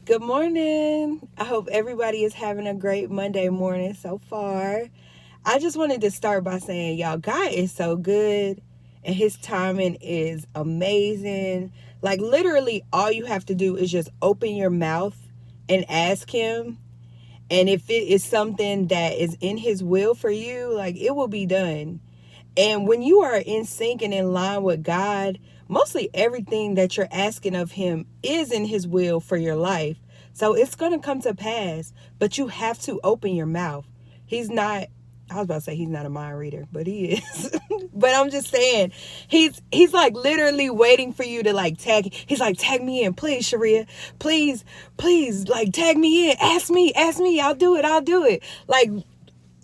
Good morning. I hope everybody is having a great Monday morning so far. I just wanted to start by saying, y'all, God is so good and his timing is amazing. Like, literally, all you have to do is just open your mouth and ask him. And if it is something that is in his will for you, like, it will be done. And when you are in sync and in line with God, mostly everything that you're asking of him is in his will for your life. So it's going to come to pass, but you have to open your mouth. He's not, I was about to say he's not a mind reader, but he is. But I'm just saying, he's like literally waiting for you to like tag. He's like, tag me in, please, Sharia. Please, like tag me in. Ask me. I'll do it. Like,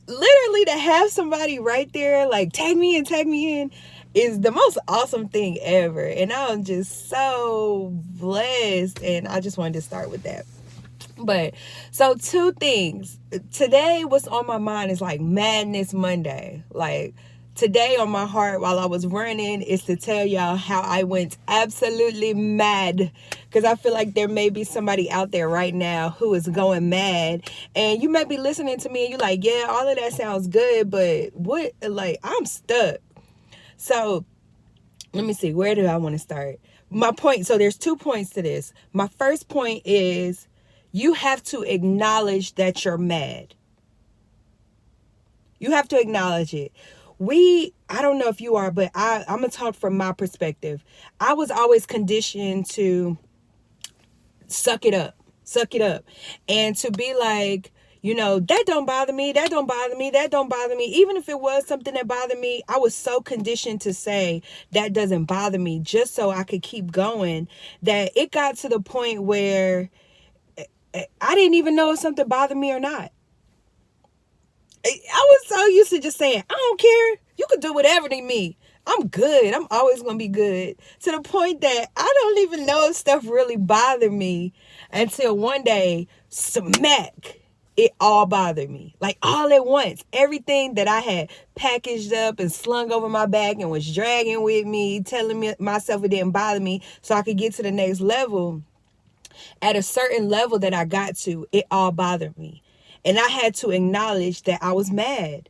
literally to have somebody right there like tag me in is the most awesome thing ever, and I'm just so blessed, and I just wanted to start with that. But so two things today, what's on my mind is like Madness Monday. Like, today on my heart while I was running is to tell y'all how I went absolutely mad, because I feel like there may be somebody out there right now who is going mad, and you may be listening to me and you're like, yeah, all of that sounds good, but what, like, I'm stuck. So let me see, where do I want to start? My point, so there's 2 points to this. My first point is you have to acknowledge that you're mad. You have to acknowledge it. I don't know if you are, but I'm going to talk from my perspective. I was always conditioned to suck it up, suck it up. And to be like, that don't bother me, that don't bother me, that don't bother me. Even if it was something that bothered me, I was so conditioned to say that doesn't bother me just so I could keep going, that it got to the point where I didn't even know if something bothered me or not. I was so used to just saying, I don't care. You could do whatever to me. I'm good. I'm always going to be good. To the point that I don't even know if stuff really bothered me until one day, smack, it all bothered me. Like, all at once. Everything that I had packaged up and slung over my back and was dragging with me, telling myself it didn't bother me so I could get to the next level. At a certain level that I got to, it all bothered me. And I had to acknowledge that I was mad,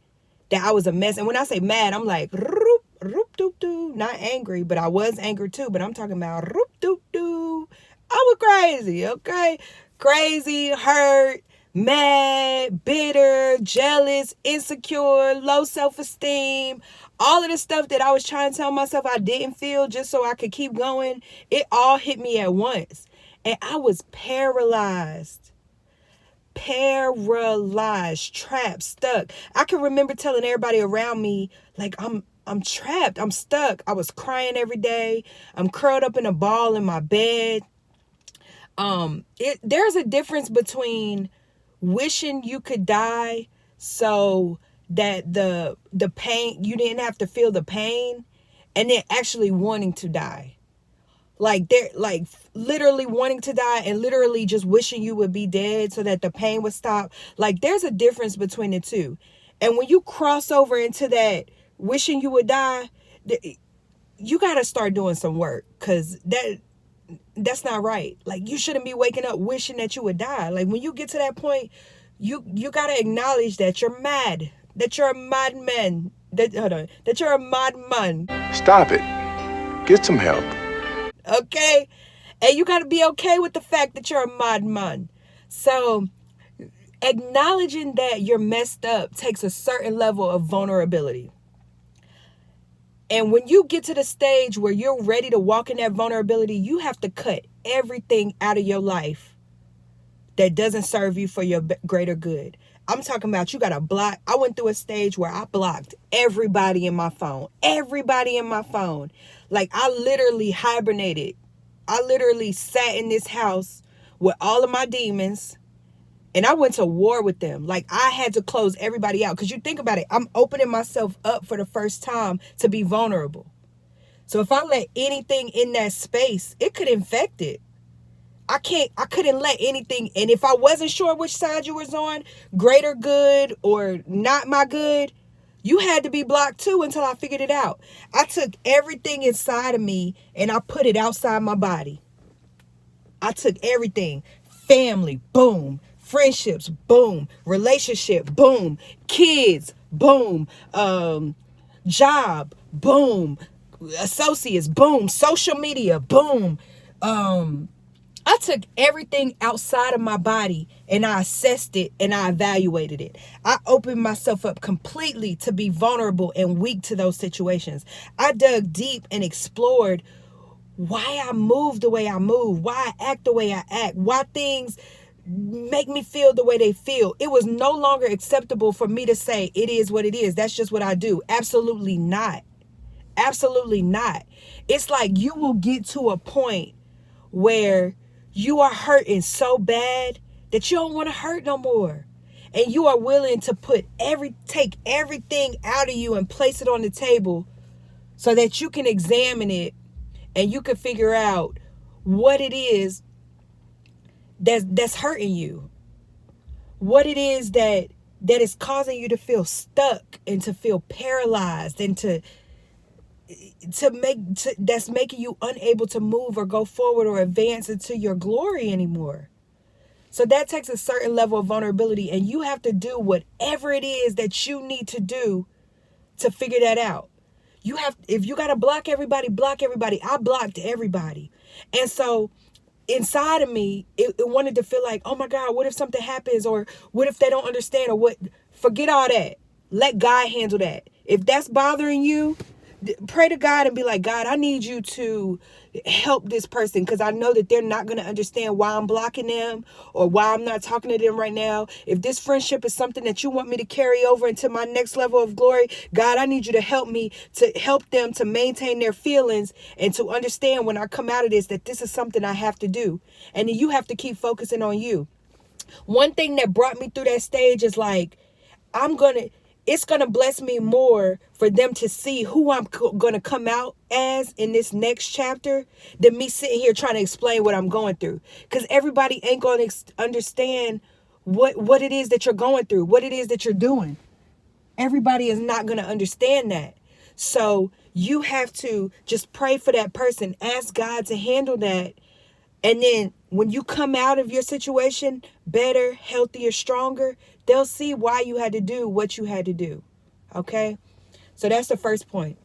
that I was a mess. And when I say mad, I'm like, roop, roop, doop, doo. Not angry, but I was angry too. But I'm talking about roop, doop, doo. I was crazy, okay? Crazy, hurt, mad, bitter, jealous, insecure, low self-esteem. All of the stuff that I was trying to tell myself I didn't feel just so I could keep going, it all hit me at once. And I was paralyzed, trapped, stuck. I can remember telling everybody around me, like, I'm trapped, I'm stuck. I was crying every day. I'm curled up in a ball in my bed. There's a difference between wishing you could die so that the pain, you didn't have to feel the pain, and then actually wanting to die. Like, they're like literally wanting to die and literally just wishing you would be dead so that the pain would stop. Like, there's a difference between the two. And when you cross over into that wishing you would die, you got to start doing some work, because that's not right. Like, you shouldn't be waking up wishing that you would die. Like, when you get to that point, you got to acknowledge that you're mad, that you're a madman, that you're a madman. Stop it. Get some help. Okay? And you got to be okay with the fact that you're a madman. So, acknowledging that you're messed up takes a certain level of vulnerability. And when you get to the stage where you're ready to walk in that vulnerability, you have to cut everything out of your life that doesn't serve you for your greater good. I'm talking about, you got to block. I went through a stage where I blocked everybody in my phone. Everybody in my phone. Like, I literally hibernated. I literally sat in this house with all of my demons, and I went to war with them. Like, I had to close everybody out. Because you think about it, I'm opening myself up for the first time to be vulnerable. So if I let anything in that space, it could infect it. I couldn't let anything. And if I wasn't sure which side you was on, greater good or not my good, you had to be blocked too until I figured it out. I took everything inside of me and I put it outside my body. I took everything. Family, boom. Friendships, boom. Relationship, boom. Kids, boom. Job, boom. Associates, boom. Social media, boom. I took everything outside of my body and I assessed it and I evaluated it. I opened myself up completely to be vulnerable and weak to those situations. I dug deep and explored why I move the way I move, why I act the way I act, why things make me feel the way they feel. It was no longer acceptable for me to say it is what it is. That's just what I do. Absolutely not. Absolutely not. It's like you will get to a point where you are hurting so bad that you don't want to hurt no more. And you are willing to take everything out of you and place it on the table so that you can examine it and you can figure out what it is that's hurting you. What it is that is causing you to feel stuck and to feel paralyzed and that's making you unable to move or go forward or advance into your glory anymore. So that takes a certain level of vulnerability, and you have to do whatever it is that you need to do to figure that out. If you got to block everybody, block everybody. I blocked everybody. And so inside of me, it wanted to feel like, oh my God, what if something happens? Or what if they don't understand? Or what? Forget all that. Let God handle that. If that's bothering you, pray to God and be like, God, I need you to help this person because I know that they're not going to understand why I'm blocking them or why I'm not talking to them right now. If this friendship is something that you want me to carry over into my next level of glory, God, I need you to help me to help them to maintain their feelings and to understand when I come out of this that this is something I have to do. And then you have to keep focusing on you. One thing that brought me through that stage is like, it's going to bless me more for them to see who I'm going to come out as in this next chapter than me sitting here trying to explain what I'm going through. Because everybody ain't going to understand what it is that you're going through, what it is that you're doing. Everybody is not going to understand that. So you have to just pray for that person, ask God to handle that. And then when you come out of your situation better, healthier, stronger, they'll see why you had to do what you had to do. Okay? So that's the first point.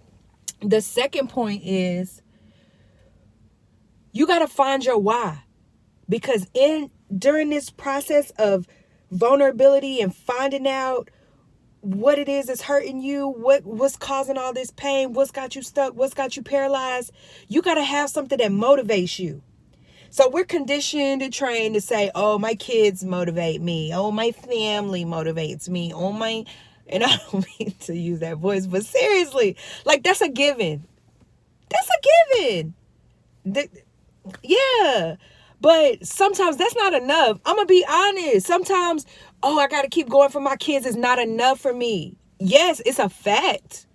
The second point is you got to find your why. Because during this process of vulnerability and finding out what it is that's hurting you, what's causing all this pain, what's got you stuck, what's got you paralyzed, you got to have something that motivates you. So we're conditioned and trained to say, oh, my kids motivate me. Oh, my family motivates me. And I don't mean to use that voice, but seriously, like that's a given. That's a given. Yeah. But sometimes that's not enough. I'm going to be honest. Sometimes, I got to keep going for my kids is not enough for me. Yes, it's a fact.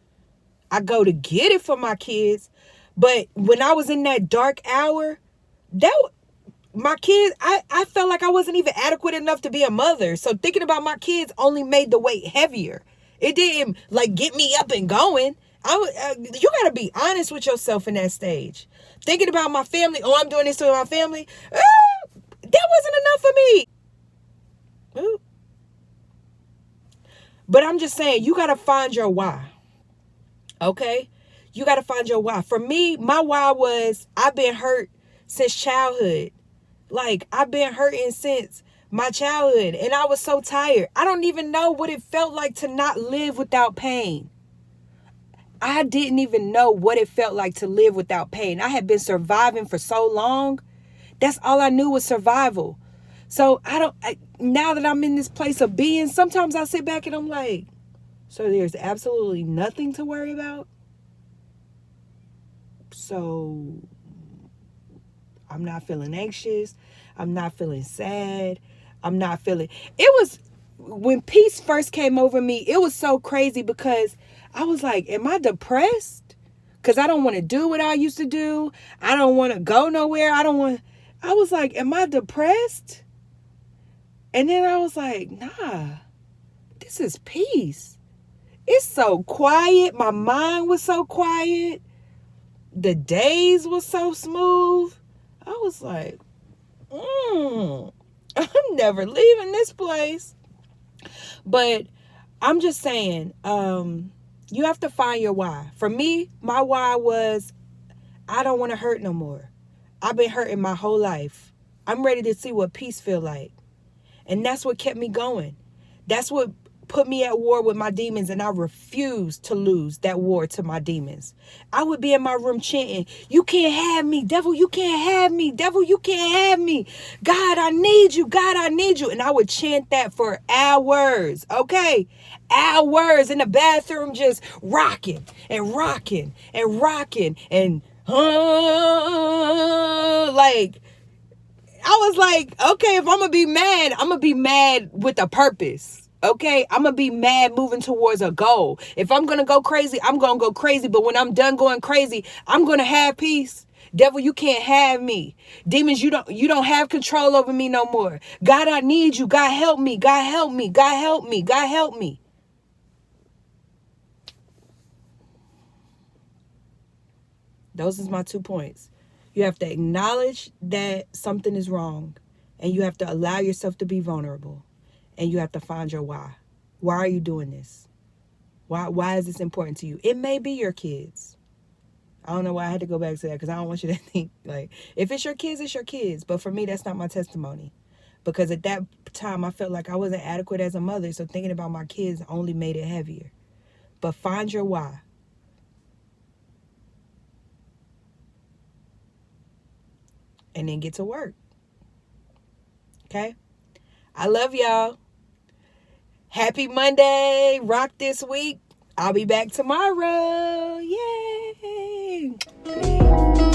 I go to get it for my kids. But when I was in that dark hour, my kids, I felt like I wasn't even adequate enough to be a mother. So thinking about my kids only made the weight heavier. It didn't like get me up and going. You got to be honest with yourself in that stage. Thinking about my family, I'm doing this to my family. That wasn't enough for me. Ooh. But I'm just saying, you got to find your why. Okay? You got to find your why. For me, my why was I've been hurt since childhood. Like, I've been hurting since my childhood. And I was so tired. I don't even know what it felt like to not live without pain. I didn't even know what it felt like to live without pain. I had been surviving for so long. That's all I knew was survival. So now that I'm in this place of being, sometimes I sit back and I'm like, so there's absolutely nothing to worry about. So I'm not feeling anxious. I'm not feeling sad. It was, when peace first came over me, it was so crazy because I was like, am I depressed? Because I don't want to do what I used to do. I don't want to go nowhere. I was like, am I depressed? And then I was like, nah, this is peace. It's so quiet. My mind was so quiet. The days were so smooth. I was like, never leaving this place. But I'm just saying, you have to find your why. For me, my why was, I don't want to hurt no more. I've been hurting my whole life. I'm ready to see what peace feel like. And that's what kept me going. That's what put me at war with my demons, and I refused to lose that war to my demons. I would be in my room chanting, you can't have me, devil, you can't have me, devil, you can't have me. God, I need you, God, I need you. And I would chant that for hours, okay? Hours in the bathroom, just rocking and rocking and rocking and like, I was like, okay, if I'm going to be mad, I'm going to be mad with a purpose. Okay, I'm going to be mad moving towards a goal. If I'm going to go crazy, I'm going to go crazy. But when I'm done going crazy, I'm going to have peace. Devil, you can't have me. Demons, you don't have control over me no more. God, I need you. God, help me. God, help me. God, help me. God, help me. Those is my 2 points. You have to acknowledge that something is wrong, and you have to allow yourself to be vulnerable, and you have to find your why. Why are you doing this? Why is this important to you? It may be your kids. I don't know why I had to go back to that, because I don't want you to think like, if it's your kids, it's your kids. But for me, that's not my testimony, because at that time I felt like I wasn't adequate as a mother. So thinking about my kids only made it heavier. But find your why. And then get to work. Okay? I love y'all. Happy Monday. Rock this week. I'll be back tomorrow. Yay. Peace.